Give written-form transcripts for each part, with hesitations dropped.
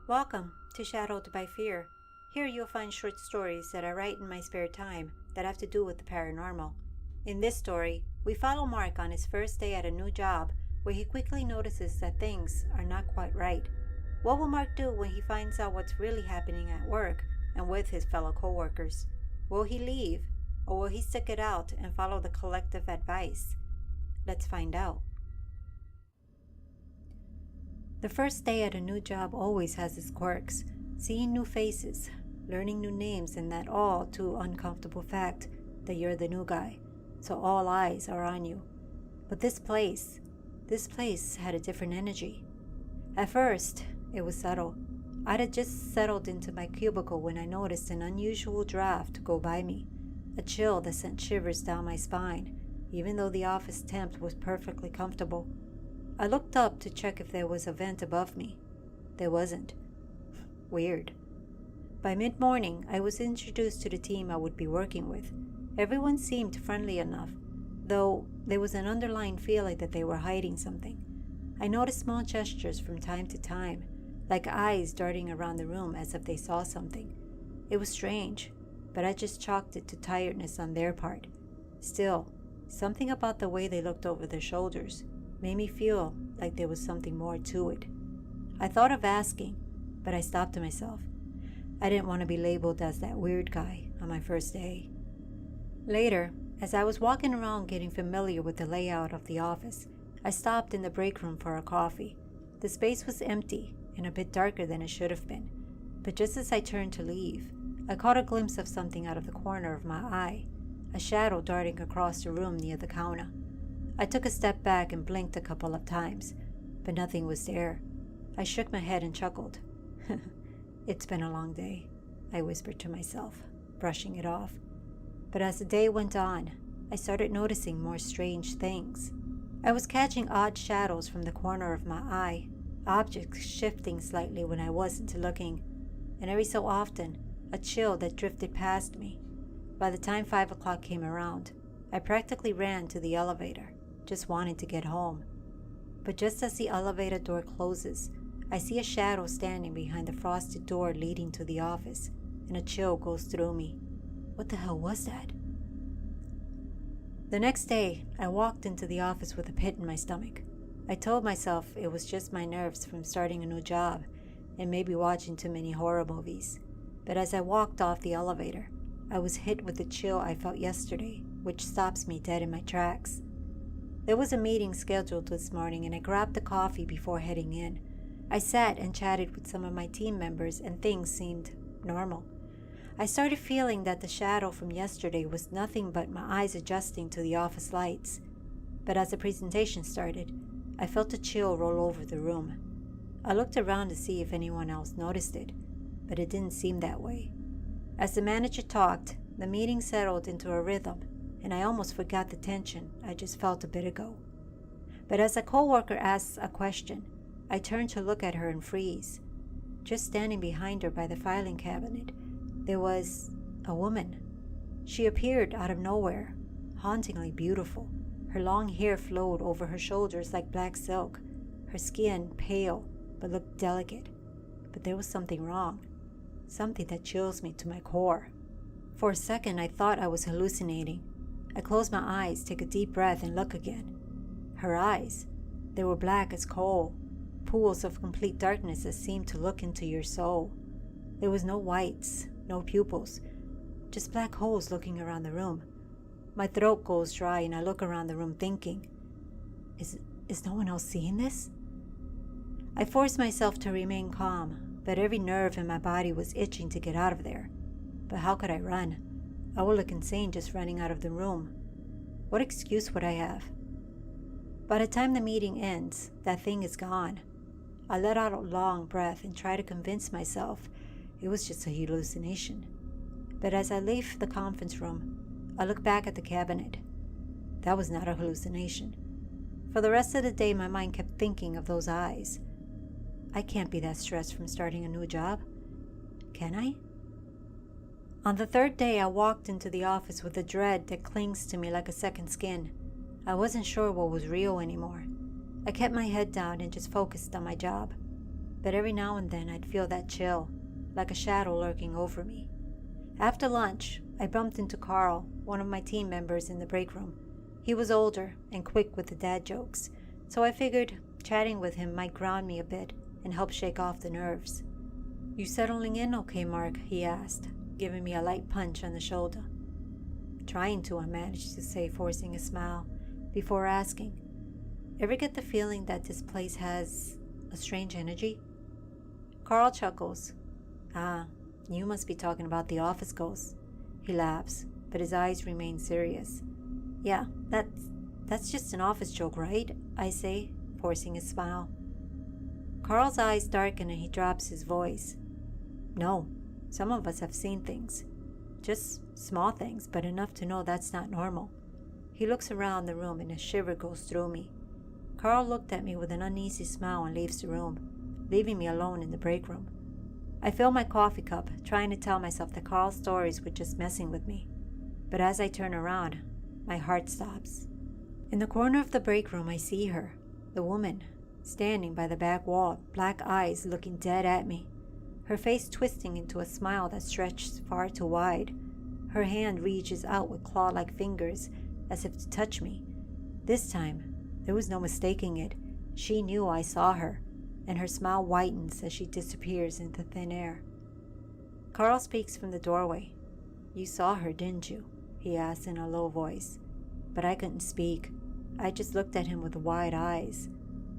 Welcome to Shadowed by Fear. Here you'll find short stories that I write in my spare time that have to do with the paranormal. In this story, we follow Mark on his first day at a new job where he quickly notices that things are not quite right. What will Mark do when he finds out what's really happening at work and with his fellow coworkers? Will he leave or will he stick it out and follow the collective advice? Let's find out. The first day at a new job always has its quirks. Seeing new faces, learning new names, and that all too uncomfortable fact that you're the new guy, so all eyes are on you. But this place had a different energy. At first, it was subtle. I'd had just settled into my cubicle when I noticed an unusual draft go by me, a chill that sent shivers down my spine, even though the office temp was perfectly comfortable. I looked up to check if there was a vent above me. There wasn't. Weird. By mid-morning, I was introduced to the team I would be working with. Everyone seemed friendly enough, though there was an underlying feeling that they were hiding something. I noticed small gestures from time to time, like eyes darting around the room as if they saw something. It was strange, but I just chalked it to tiredness on their part. Still, something about the way they looked over their shoulders made me feel like there was something more to it. I thought of asking, but I stopped myself. I didn't want to be labeled as that weird guy on my first day. Later, as I was walking around getting familiar with the layout of the office, I stopped in the break room for a coffee. The space was empty and a bit darker than it should have been, but just as I turned to leave, I caught a glimpse of something out of the corner of my eye, a shadow darting across the room near the counter. I took a step back and blinked a couple of times, but nothing was there. I shook my head and chuckled. It's been a long day, I whispered to myself, brushing it off. But as the day went on, I started noticing more strange things. I was catching odd shadows from the corner of my eye, objects shifting slightly when I wasn't looking, and every so often, a chill that drifted past me. By the time 5 o'clock came around, I practically ran to the elevator, just wanting to get home. But just as the elevator door closes, I see a shadow standing behind the frosted door leading to the office, and a chill goes through me. What the hell was that? The next day, I walked into the office with a pit in my stomach. I told myself it was just my nerves from starting a new job and maybe watching too many horror movies. But as I walked off the elevator, I was hit with the chill I felt yesterday, which stops me dead in my tracks. There was a meeting scheduled this morning and I grabbed a coffee before heading in. I sat and chatted with some of my team members and things seemed normal. I started feeling that the shadow from yesterday was nothing but my eyes adjusting to the office lights. But as the presentation started, I felt a chill roll over the room. I looked around to see if anyone else noticed it, but it didn't seem that way. As the manager talked, the meeting settled into a rhythm, and I almost forgot the tension I just felt a bit ago. But as a coworker asked a question, I turned to look at her and freeze. Just standing behind her by the filing cabinet, there was a woman. She appeared out of nowhere, hauntingly beautiful. Her long hair flowed over her shoulders like black silk, her skin pale but looked delicate. But there was something wrong, something that chills me to my core. For a second, I thought I was hallucinating. I closed my eyes, take a deep breath, and look again. Her eyes, they were black as coal, pools of complete darkness that seemed to look into your soul. There was no whites, no pupils, just black holes looking around the room. My throat goes dry and I look around the room thinking, is no one else seeing this? I forced myself to remain calm, but every nerve in my body was itching to get out of there. But how could I run? I would look insane just running out of the room. What excuse would I have? By the time the meeting ends, that thing is gone. I let out a long breath and try to convince myself it was just a hallucination. But as I leave the conference room, I look back at the cabinet. That was not a hallucination. For the rest of the day, my mind kept thinking of those eyes. I can't be that stressed from starting a new job. Can I? On the third day, I walked into the office with a dread that clings to me like a second skin. I wasn't sure what was real anymore. I kept my head down and just focused on my job. but every now and then I'd feel that chill, like a shadow lurking over me. After lunch, I bumped into Carl, one of my team members, in the break room. He was older and quick with the dad jokes, so I figured chatting with him might ground me a bit and help shake off the nerves. "You settling in okay, Mark?" he asked, giving me a light punch on the shoulder. "Trying to," I managed to say, forcing a smile, before asking, "Ever get the feeling that this place has a strange energy?" Carl chuckles. "Ah, you must be talking about the office ghosts." He laughs, but his eyes remain serious. "Yeah, that's just an office joke, right?" I say, forcing a smile. Carl's eyes darken and he drops his voice. "No, some of us have seen things. Just small things, but enough to know that's not normal." He looks around the room and a shiver goes through me. Carl looked at me with an uneasy smile and leaves the room, leaving me alone in the break room. I fill my coffee cup, trying to tell myself that Carl's stories were just messing with me. But as I turn around, my heart stops. In the corner of the break room, I see her, the woman, standing by the back wall, black eyes looking dead at me, her face twisting into a smile that stretched far too wide. Her hand reaches out with claw-like fingers as if to touch me. This time, there was no mistaking it. She knew I saw her, and her smile whitens as she disappears into thin air. Carl speaks from the doorway. "You saw her, didn't you?" he asks in a low voice. But I couldn't speak. I just looked at him with wide eyes.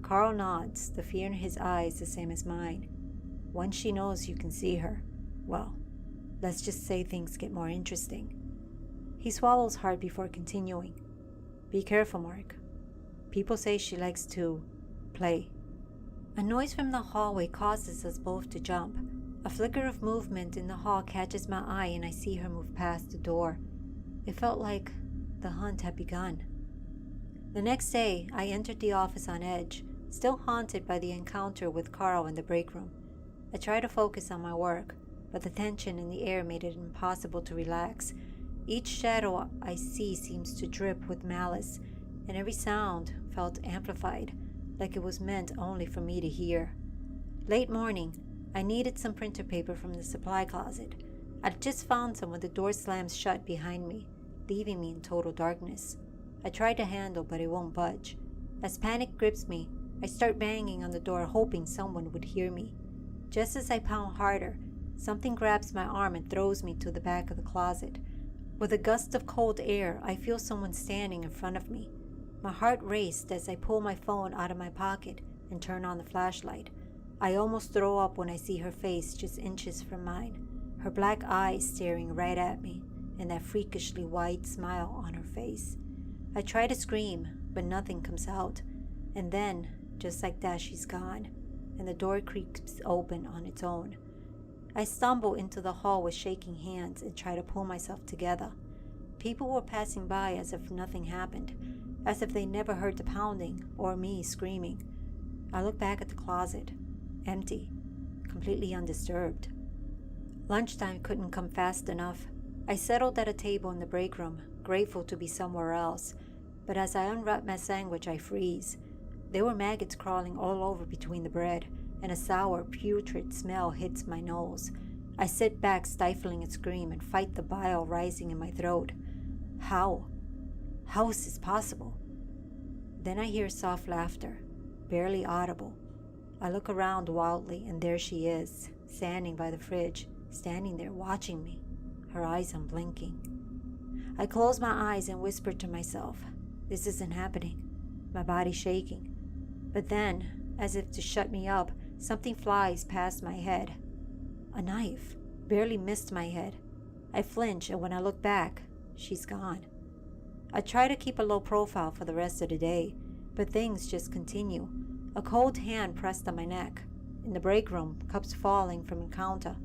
Carl nods, the fear in his eyes the same as mine. Once she knows you can see her, well, let's just say things get more interesting. He swallows hard before continuing. "Be careful, Mark. People say she likes to play." A noise from the hallway causes us both to jump. A flicker of movement in the hall catches my eye and I see her move past the door. It felt like the hunt had begun. The next day, I entered the office on edge, still haunted by the encounter with Carl in the break room. I tried to focus on my work, but the tension in the air made it impossible to relax. Each shadow I see seems to drip with malice, and every sound felt amplified, like it was meant only for me to hear. Late morning, I needed some printer paper from the supply closet. I'd just found some when the door slams shut behind me, leaving me in total darkness. I tried the handle, but it won't budge. As panic grips me, I start banging on the door, hoping someone would hear me. Just as I pound harder, something grabs my arm and throws me to the back of the closet. With a gust of cold air, I feel someone standing in front of me. My heart raced as I pull my phone out of my pocket and turn on the flashlight. I almost throw up when I see her face just inches from mine, her black eyes staring right at me, and that freakishly wide smile on her face. I try to scream, but nothing comes out. And then, just like that, she's gone, and the door creaks open on its own. I stumble into the hall with shaking hands and try to pull myself together. People were passing by as if nothing happened, as if they never heard the pounding or me screaming. I look back at the closet, empty, completely undisturbed. Lunchtime couldn't come fast enough. I settled at a table in the break room, grateful to be somewhere else, but as I unwrap my sandwich, I freeze. There were maggots crawling all over between the bread, and a sour, putrid smell hits my nose. I sit back, stifling a scream, and fight the bile rising in my throat. How? How is this possible? Then I hear soft laughter, barely audible. I look around wildly, and there she is, standing by the fridge, standing there watching me, her eyes unblinking. I close my eyes and whisper to myself, this isn't happening, my body shaking. But then, as if to shut me up, something flies past my head. A knife, barely missed my head. I flinch, and when I look back, she's gone. I try to keep a low profile for the rest of the day, but things just continue. A cold hand pressed on my neck. In the break room, cups falling from the counter.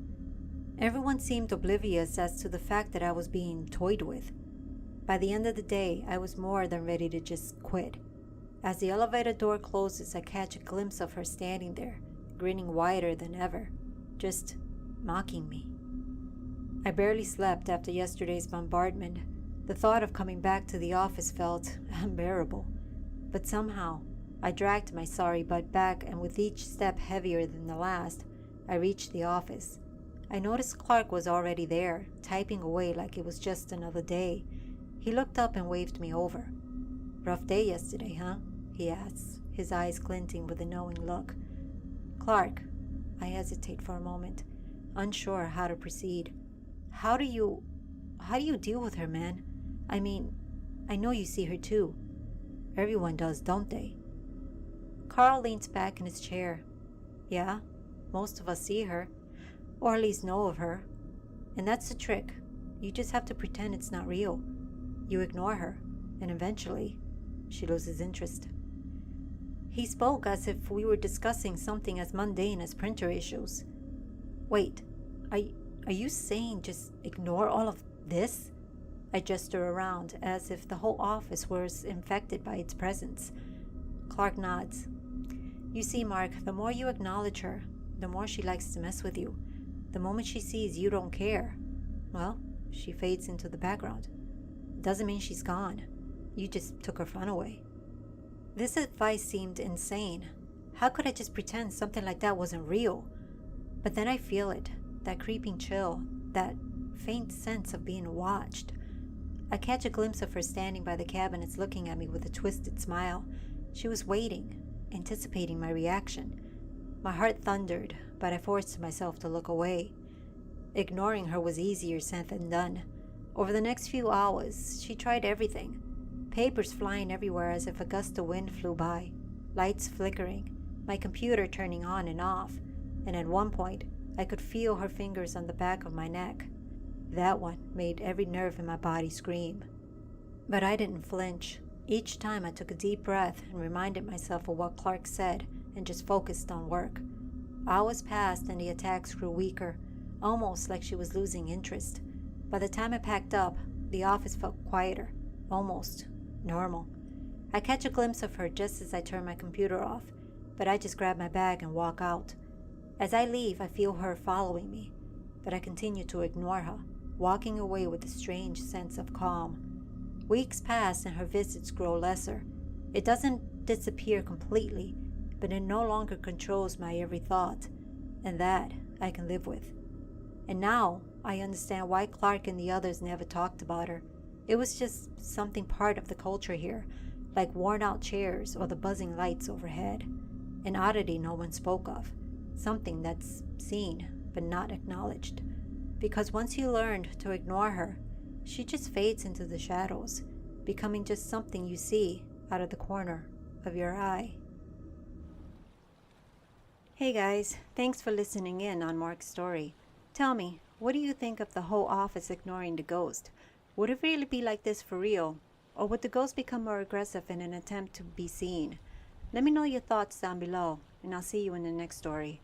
Everyone seemed oblivious as to the fact that I was being toyed with. By the end of the day, I was more than ready to just quit. As the elevator door closes, I catch a glimpse of her standing there, grinning wider than ever, just mocking me. I barely slept after yesterday's bombardment. The thought of coming back to the office felt unbearable, but somehow I dragged my sorry butt back, and with each step heavier than the last, I reached the office. I noticed Clark was already there, typing away like it was just another day. He looked up and waved me over. "Rough day yesterday, huh?" he asked, his eyes glinting with a knowing look. "Clark," I hesitate for a moment, unsure how to proceed. How do you deal with her, man? I mean, I know you see her too. Everyone does, don't they?" Carl leans back in his chair. "Yeah, most of us see her, or at least know of her. And that's the trick. You just have to pretend it's not real. You ignore her, and eventually, she loses interest." He spoke as if we were discussing something as mundane as printer issues. "Wait, are you saying just ignore all of this?" I gesture around as if the whole office was infected by its presence. Clark nods. "You see, Mark, the more you acknowledge her, the more she likes to mess with you. The moment she sees you don't care, well, she fades into the background. Doesn't mean she's gone. You just took her fun away." This advice seemed insane. How could I just pretend something like that wasn't real? But then I feel it, that creeping chill, that faint sense of being watched. I catch a glimpse of her standing by the cabinets looking at me with a twisted smile. She was waiting, anticipating my reaction. My heart thundered, but I forced myself to look away. Ignoring her was easier said than done. Over the next few hours, she tried everything. Papers flying everywhere as if a gust of wind flew by, lights flickering, my computer turning on and off, and at one point, I could feel her fingers on the back of my neck. That one made every nerve in my body scream. But I didn't flinch. Each time I took a deep breath and reminded myself of what Clark said and just focused on work. Hours passed and the attacks grew weaker, almost like she was losing interest. By the time I packed up, the office felt quieter, almost normal. I catch a glimpse of her just as I turn my computer off, but I just grab my bag and walk out. As I leave, I feel her following me, but I continue to ignore her, walking away with a strange sense of calm. Weeks pass and her visits grow lesser. It doesn't disappear completely, but it no longer controls my every thought, and that I can live with. And now I understand why Clark and the others never talked about her. It was just something part of the culture here, like worn-out chairs or the buzzing lights overhead. An oddity no one spoke of, something that's seen but not acknowledged. Because once you learned to ignore her, she just fades into the shadows, becoming just something you see out of the corner of your eye. Hey guys, thanks for listening in on Mark's story. Tell me, what do you think of the whole office ignoring the ghost? Would it really be like this for real? Or would the ghost become more aggressive in an attempt to be seen? Let me know your thoughts down below, and I'll see you in the next story.